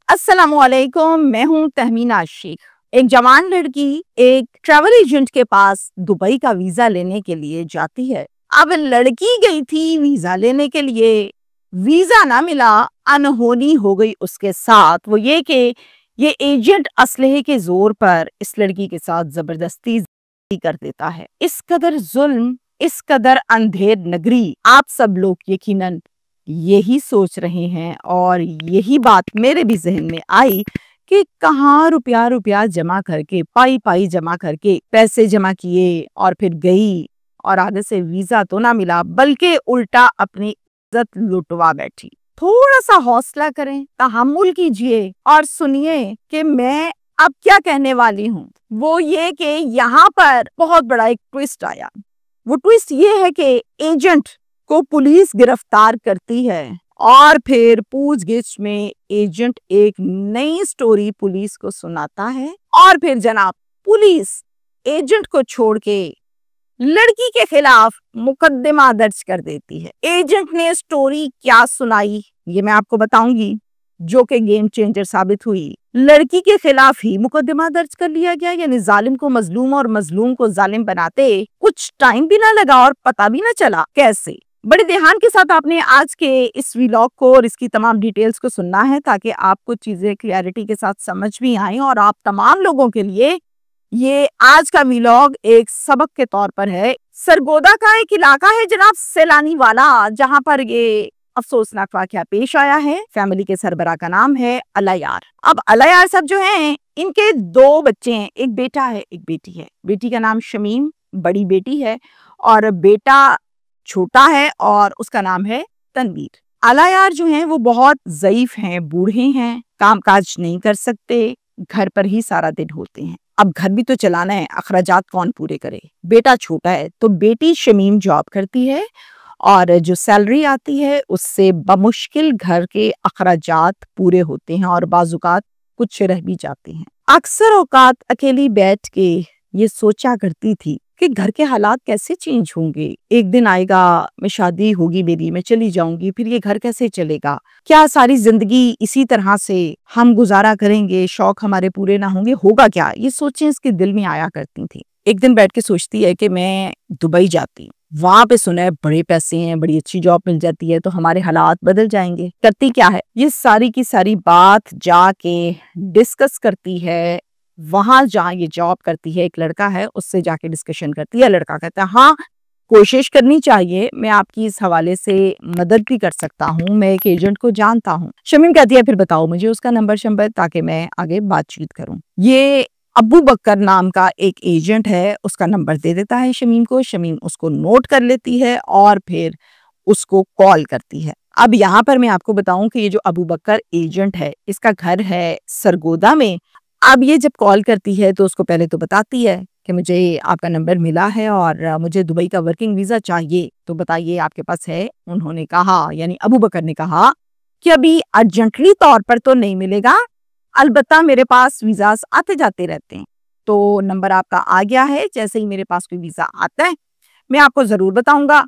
अस्सलामुअलैकुम, मैं हूँ तहमीना शेख। एक जवान लड़की एक ट्रैवल एजेंट के पास दुबई का वीजा लेने के लिए जाती है। अब लड़की गई थी वीजा लेने के लिए, वीजा ना मिला, अनहोनी हो गई उसके साथ। वो ये एजेंट असलहे के जोर पर इस लड़की के साथ जबरदस्ती कर देता है। इस कदर जुल्म, इस कदर अंधेर नगरी, आप सब लोग यकीनन यही सोच रहे हैं और यही बात मेरे भी जहन में आई कि कहाँ रुपया रुपया जमा करके, पाई पाई जमा करके पैसे जमा किए और फिर गई और आगे से वीजा तो ना मिला बल्कि उल्टा अपनी इज्जत लुटवा बैठी। थोड़ा सा हौसला करें, तहम्मुल कीजिए और सुनिए कि मैं अब क्या कहने वाली हूँ। वो ये कि यहाँ पर बहुत बड़ा एक ट्विस्ट आया। वो ट्विस्ट ये है कि एजेंट को पुलिस गिरफ्तार करती है और फिर पूछगिछ में एजेंट एक नई स्टोरी पुलिस को सुनाता है और फिर जनाब पुलिस एजेंट को छोड़ के लड़की के खिलाफ मुकदमा दर्ज कर देती है। एजेंट ने स्टोरी क्या सुनाई ये मैं आपको बताऊंगी, जो कि गेम चेंजर साबित हुई। लड़की के खिलाफ ही मुकदमा दर्ज कर लिया गया, यानी जालिम को मजलूम और मजलूम को जालिम बनाते कुछ टाइम भी ना लगा और पता भी ना चला कैसे। बड़े ध्यान के साथ आपने आज के इस व्लॉग को और इसकी तमाम डिटेल्स को सुनना है ताकि आपको चीजें क्लैरिटी के साथ समझ भी आए और आप तमाम लोगों के लिए ये आज का व्लॉग एक सबक के तौर पर है। सरगोदा का एक इलाका है जनाब सैलानी वाला, जहां पर ये अफसोसनाक वाकया पेश आया है। फैमिली के सरबरा का नाम है अलायार। अब अलायार साहब जो हैं, इनके दो बच्चे हैं, एक बेटा है एक बेटी है। बेटी का नाम शमीम बड़ी बेटी है और बेटा छोटा है और उसका नाम है तनवीर। अलायार जो हैं वो बहुत ज़ईफ हैं, बूढ़े हैं, कामकाज नहीं कर सकते, घर पर ही सारा दिन होते हैं। अब घर भी तो चलाना है, अखराजात कौन पूरे करे। बेटा छोटा है तो बेटी शमीम जॉब करती है और जो सैलरी आती है उससे बमुश्किल घर के अखराजात पूरे होते हैं और बाजुकात कुछ रह भी जाते हैं। अक्सर औकात अकेली बैठ के ये सोचा करती थी कि घर के हालात कैसे चेंज होंगे। एक दिन आएगा, मैं शादी होगी मेरी, मैं चली जाऊंगी, फिर ये घर कैसे चलेगा, क्या सारी जिंदगी इसी तरह से हम गुजारा करेंगे, शौक हमारे पूरे ना होंगे, होगा क्या, ये सोचें इसके दिल में आया करती थी। एक दिन बैठ के सोचती है कि मैं दुबई जाती, वहां पे सुना है बड़े पैसे हैं, बड़ी अच्छी जॉब मिल जाती है तो हमारे हालात बदल जाएंगे। करती क्या है, ये सारी की सारी बात जाके डिस्कस करती है। वहां जहाँ ये जॉब करती है एक लड़का है, उससे जाके डिस्कशन करती है। लड़का कहता है हाँ कोशिश करनी चाहिए, मैं आपकी इस हवाले से मदद भी कर सकता हूँ, मैं एक एजेंट को जानता हूँ। शमीम कहती है फिर बताओ मुझे उसका नंबर शंबर ताकि मैं आगे बातचीत करूँ। ये अबू बकर नाम का एक एजेंट है, उसका नंबर दे देता है शमीम को। शमीम उसको नोट कर लेती है और फिर उसको कॉल करती है। अब यहाँ पर मैं आपको बताऊं कि ये जो अबू बकर एजेंट है इसका घर है सरगोदा में। अब ये जब कॉल करती है तो उसको पहले तो बताती है कि मुझे आपका नंबर मिला है और मुझे दुबई का वर्किंग वीजा चाहिए, तो बताइए आपके पास है। उन्होंने कहा, यानी अबू बकर ने कहा कि अभी अर्जेंटली तौर पर तो नहीं मिलेगा, अलबत्ता मेरे पास वीजास आते जाते रहते हैं, तो नंबर आपका आ गया है, जैसे ही मेरे पास कोई वीजा आता है मैं आपको जरूर बताऊंगा।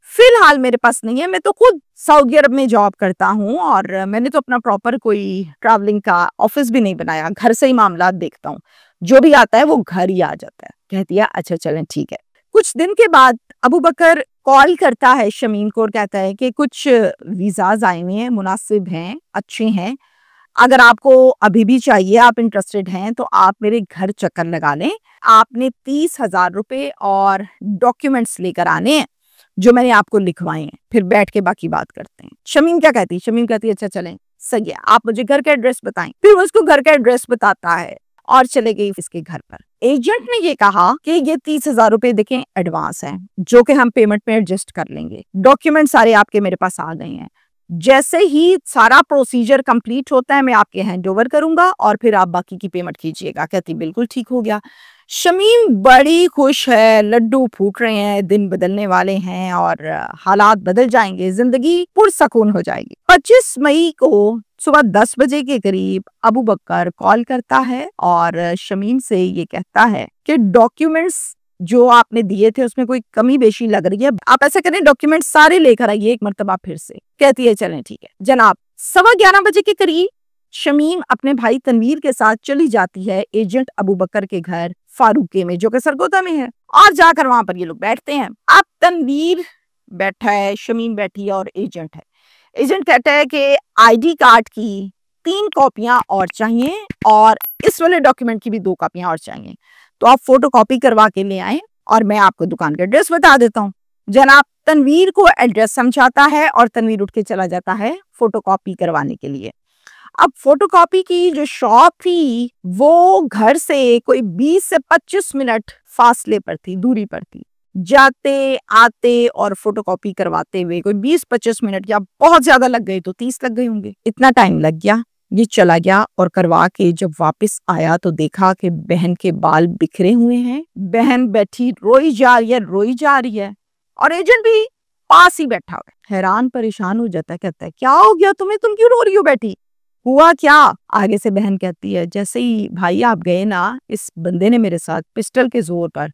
फिलहाल मेरे पास नहीं है, मैं तो खुद सऊदी अरब में जॉब करता हूँ और मैंने तो अपना प्रॉपर कोई ट्रैवलिंग का ऑफिस भी नहीं बनाया, घर से ही मामला देखता हूँ, जो भी आता है वो घर ही आ जाता है। कहती है अच्छा चलें ठीक है। कुछ दिन के बाद अबू बकर कॉल करता है शमीम को और कहता है कि कुछ वीजाज आए हुए हैं, मुनासिब हैं, अच्छे हैं, अगर आपको अभी भी चाहिए, आप इंटरेस्टेड हैं तो आप मेरे घर चक्कर लगा लें। आपने 30,000 रुपए और डॉक्यूमेंट्स लेकर आने हैं जो मैंने आपको लिखवाए हैं, फिर बैठ के बाकी बात करते हैं। शमीम क्या कहती है, शमीम कहती है अच्छा चलें सही है, आप मुझे घर का एड्रेस बताएं। फिर वो उसको घर का एड्रेस बताता है और चले गई इसके घर पर। एजेंट ने ये कहा कि ये 30,000 रुपए देखें एडवांस है, जो कि हम पेमेंट में एडजस्ट कर लेंगे, डॉक्यूमेंट सारे आपके मेरे पास आ गए हैं, जैसे ही सारा प्रोसीजर कंप्लीट होता है मैं आपके हैंड ओवर करूंगा और फिर आप बाकी की पेमेंट कीजिएगा। कहती बिल्कुल ठीक हो गया। शमीम बड़ी खुश है, लड्डू फूट रहे हैं, दिन बदलने वाले हैं और हालात बदल जाएंगे, जिंदगी पुरसकून हो जाएगी। 25 मई को सुबह 10 बजे के करीब अबू बकर कॉल करता है और शमीम से ये कहता है कि डॉक्यूमेंट्स जो आपने दिए थे उसमें कोई कमी बेशी लग रही है, आप ऐसा करें डॉक्यूमेंट सारे लेकर आइए एक मर्तबा फिर से। कहती है चलें ठीक है। जनाब 11:15 बजे के करीब शमीम अपने भाई तनवीर के साथ चली जाती है एजेंट अबू बकर के घर फारूके में, जो कि सरगोदा में है, और जाकर वहां पर ये लोग बैठते हैं। अब तनवीर बैठा है, शमीम बैठी है और एजेंट है। एजेंट कहता है कि आईडी कार्ड की 3 कॉपियां और चाहिए और इस वाले डॉक्यूमेंट की भी 2 कॉपियां और चाहिए, तो आप फोटो कॉपी करवा के ले आए और मैं आपको दुकान का एड्रेस बता देता हूँ। जनाब तनवीर को एड्रेस समझाता है और तनवीर उठ के चला जाता है फोटो कॉपी करवाने के लिए। अब फोटोकॉपी की जो शॉप थी वो घर से कोई 20 से 25 मिनट फासले पर थी, दूरी पर थी। जाते आते और फोटोकॉपी करवाते हुए कोई 20-25 मिनट या बहुत ज्यादा लग गए तो 30 लग गए होंगे, इतना टाइम लग गया। ये चला गया और करवा के जब वापस आया तो देखा कि बहन के बाल बिखरे हुए हैं, बहन बैठी रोई जा रही है और एजेंट भी पास ही बैठा हुआ है। हैरान परेशान हो जाता है, कहता है क्या हो गया तुम्हें, तुम क्यों रो रही हो, बैठी हुआ क्या? आगे से बहन कहती है जैसे ही भाई आप गए ना, इस बंदे ने मेरे साथ पिस्टल के जोर पर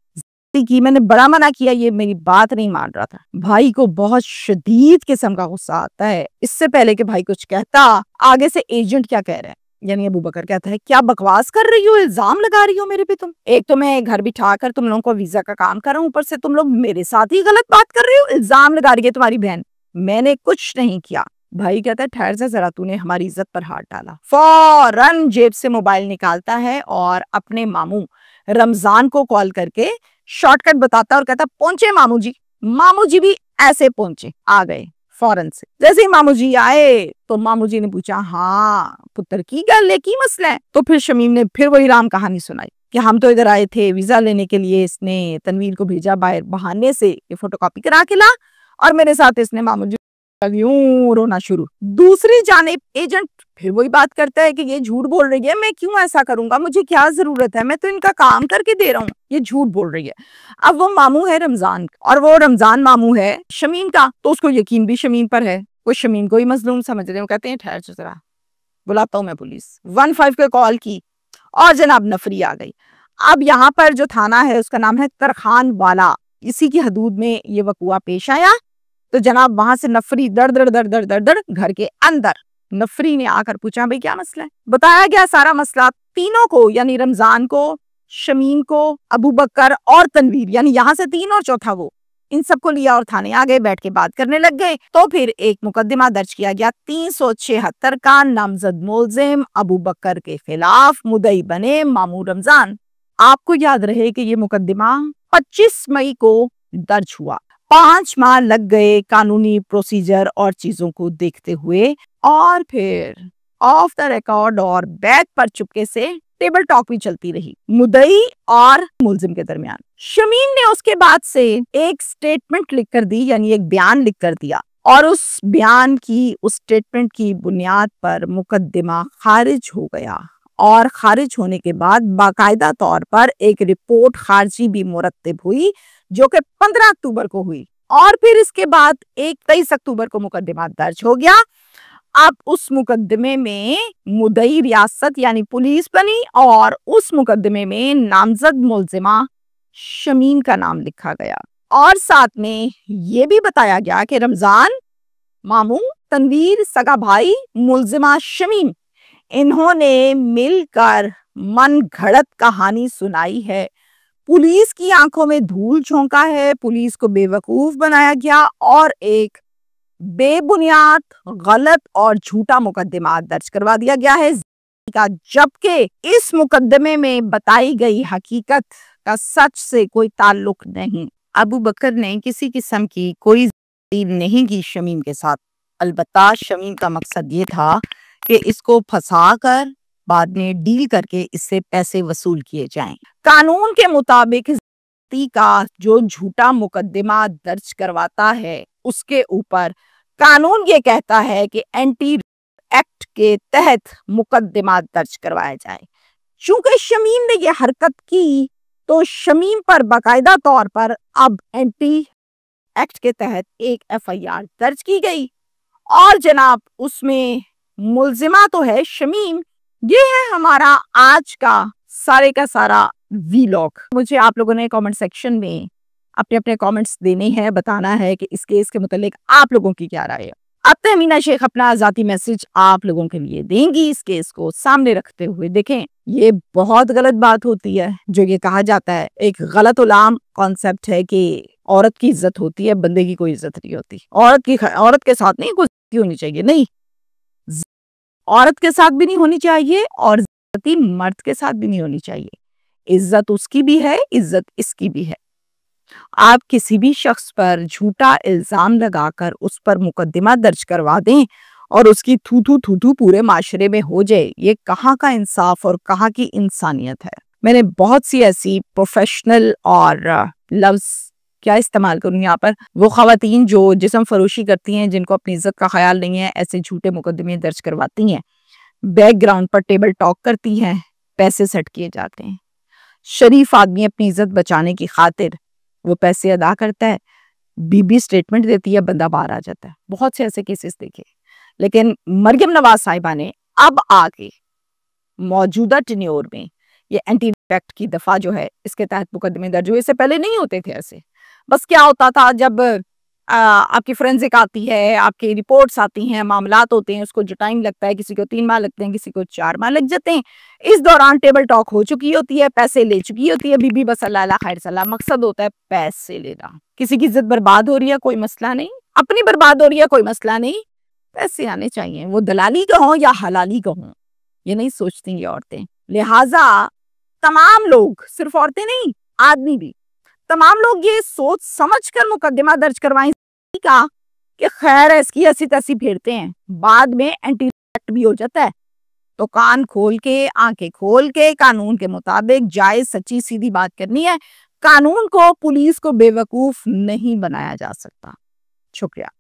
की, मैंने बड़ा मना किया, ये मेरी बात नहीं मान रहा था। भाई को बहुत शदीद किस्म का गुस्सा आता है। इससे पहले कि भाई कुछ कहता, आगे से एजेंट क्या कह रहा है, यानी अबू बकर कहता है क्या बकवास कर रही हो, इल्जाम लगा रही हो मेरे पे तुम। एक तो मैं घर बिठा कर तुम लोगों को वीजा का काम कर रहा हूँ, ऊपर से तुम लोग मेरे साथ ही गलत बात कर रही हो, इल्जाम लगा रही है तुम्हारी बहन। मैंने कुछ नहीं किया। भाई कहता है ठहर जा जरा, तूने हमारी इज्जत पर हाथ डाला। फौरन जेब से मोबाइल निकालता है और अपने मामू रमजान को कॉल करके शॉर्टकट बताता है और कहता पहुंचे मामू जी। मामू जी भी ऐसे पहुंचे, आ गए फौरन से। जैसे ही मामू जी आए तो मामू जी ने पूछा हाँ पुत्र की गल है, की मसला है? तो फिर शमीम ने फिर वही राम कहानी सुनाई कि हम तो इधर आए थे वीजा लेने के लिए, इसने तनवीर को भेजा बाहर बहाने से ये फोटोकॉपी करा के ला, और मेरे साथ इसने मामू जी यूं रोना शुरू। दूसरी जानिब एजेंट फिर वही बात करता है कि ये झूठ बोल रही है, मैं क्यों ऐसा करूंगा, मुझे क्या जरूरत है, मैं तो इनका काम करके दे रहा हूँ, ये झूठ बोल रही है। अब वो मामू है रमजान और वो रमजान मामू है शमीम का, तो उसको यकीन भी शमीम पर है। वो शमीम को ही मजलूम समझ रहे हैं। कहते हैं ठहर जरा, बुलाता हूँ मैं पुलिस। 15 पे कॉल की और जनाब नफरी आ गई। अब यहाँ पर जो थाना है उसका नाम है तरखान वाला, इसी की हदूद में ये वकुआ पेश आया। तो जनाब वहां से नफरी दर दर दर दर दर दर घर के अंदर, नफरी ने आकर पूछा भाई क्या मसला है। बताया गया सारा मसला तीनों को, यानी रमजान को, शमीम को, अबू बकर और तनवीर, यानी यहाँ से 3 और चौथा वो, इन सबको लिया और थाने आ गए, बैठ के बात करने लग गए। तो फिर एक मुकदमा दर्ज किया गया 376 का, नामजद मुलजिम अबू बकर के खिलाफ मुदई बने मामू रमजान। आपको याद रहे कि ये मुकदमा 25 मई को दर्ज हुआ। 5 माह लग गए कानूनी प्रोसीजर और चीजों को देखते हुए, और फिर ऑफ द रिकॉर्ड और बैक पर चुपके से टेबल टॉक भी चलती रही मुदई और मुलजिम के दरमियान। शमीम ने उसके बाद से एक स्टेटमेंट लिख कर दी, यानी एक बयान लिख कर दिया, और उस बयान की, उस स्टेटमेंट की बुनियाद पर मुकदमा खारिज हो गया। और खारिज होने के बाद बाकायदा तौर पर एक रिपोर्ट खारिजी भी मुरत्तब हुई, जो कि 15 अक्टूबर को हुई, और फिर इसके बाद 23 अक्टूबर को मुकदमा दर्ज हो गया। अब उस मुकदमे में मुदई रियासत यानी पुलिस बनी और उस मुकदमे में नामजद मुलजिमा शमीम का नाम लिखा गया, और साथ में ये भी बताया गया कि रमजान मामू, तनवीर सगा भाई, मुलजिमा शमीम, इन्होंने मिलकर मन घड़त कहानी सुनाई है। पुलिस की आंखों में धूल झोंका है, पुलिस को बेवकूफ बनाया गया और एक बेबुनियाद, गलत और झूठा मुकदमा दर्ज करवा दिया गया है, जबकि इस मुकदमे में बताई गई हकीकत का सच से कोई ताल्लुक नहीं। अबू बकर ने किसी किस्म की कोई डील नहीं की शमीम के साथ। अलबत्ता शमीम का मकसद ये था कि इसको फंसा कर बाद में डील करके इससे पैसे वसूल किए जाएं। कानून के मुताबिक का जो झूठा मुकदमा दर्ज करवाता है उसके ऊपर कानून ये कहता है कि एंटी एक्ट के तहत मुकदमा दर्ज करवाया जाए। चूंकि शमीम ने यह हरकत की तो शमीम पर बाकायदा तौर पर अब एंटी एक्ट के तहत एक FIR दर्ज की गई, और जनाब उसमें मुलजिमा तो है शमीम। ये है हमारा आज का सारा वीलॉग। मुझे आप लोगों ने कमेंट सेक्शन में अपने अपने कमेंट्स देने हैं, बताना है कि इस केस के मुतालिक आप लोगों की क्या राय है। अब तहमीना शेख अपना ज़ाती मैसेज आप लोगों के लिए देंगी इस केस को सामने रखते हुए। देखें, ये बहुत गलत बात होती है जो ये कहा जाता है, एक गलत उलाम कॉन्सेप्ट है कि औरत की इज्जत होती है, बंदे की कोई इज्जत नहीं होती। औरत के साथ नहीं कुछ होनी चाहिए, नहीं, औरत के साथ भी नहीं होनी चाहिए और ज़ाती मर्द के साथ भी नहीं होनी चाहिए। इज्जत उसकी भी है, इज्जत इसकी भी है। आप किसी भी शख्स पर झूठा इल्जाम लगाकर उस पर मुकदमा दर्ज करवा दें और उसकी थू पूरे माशरे में हो जाए, ये कहाँ का इंसाफ और कहाँ की इंसानियत है। मैंने बहुत सी ऐसी प्रोफेशनल और लफ्ज क्या इस्तेमाल करूँ यहाँ पर, वो खवातीन जो जिस्म फरोशी करती हैं, जिनको अपनी इज्जत का ख्याल नहीं है, ऐसे झूठे मुकदमे दर्ज करवाती हैं, बैकग्राउंड पर टेबल टॉक करती हैं, पैसे सेट किए जाते हैं। शरीफ आदमी अपनी इज्जत बचाने की खातिर वो पैसे अदा करता है, बीबी स्टेटमेंट देती है, बंदा बाहर आ जाता है। बहुत से ऐसे केसेस देखे। लेकिन मरियम नवाज साहिबा ने अब आगे मौजूदा टेन्योर में ये एंटी एक्ट की दफा जो है, इसके तहत मुकदमे दर्ज हुए। इससे पहले नहीं होते थे ऐसे। बस क्या होता था, जब आपकी फोरेंसिक आती है, आपकी रिपोर्ट्स आती हैं, मामलात होते हैं, उसको जो टाइम लगता है, किसी को 3 माह लगते हैं, किसी को 4 माह लग जाते हैं। इस दौरान टेबल टॉक हो चुकी होती है, पैसे ले चुकी होती है बीबी, बस अल्लाह खैर सलाह, मकसद होता है पैसे लेना। किसी की इज्जत बर्बाद हो रही है, कोई मसला नहीं, अपनी बर्बाद हो रही है, कोई मसला नहीं, पैसे आने चाहिए, वो दलाली का हो या हलाली का हो, ये नहीं सोचती ये औरतें। लिहाजा तमाम लोग, सिर्फ औरतें नहीं, आदमी भी, तमाम लोग ये सोच समझ कर मुकदमा दर्ज करवाएं का कि खैर है, इसकी ऐसी तैसी फेरते हैं, बाद में एंटी एक्ट भी हो जाता है। तो कान खोल के, आंखें खोल के, कानून के मुताबिक जायज सच्ची सीधी बात करनी है। कानून को, पुलिस को बेवकूफ नहीं बनाया जा सकता। शुक्रिया।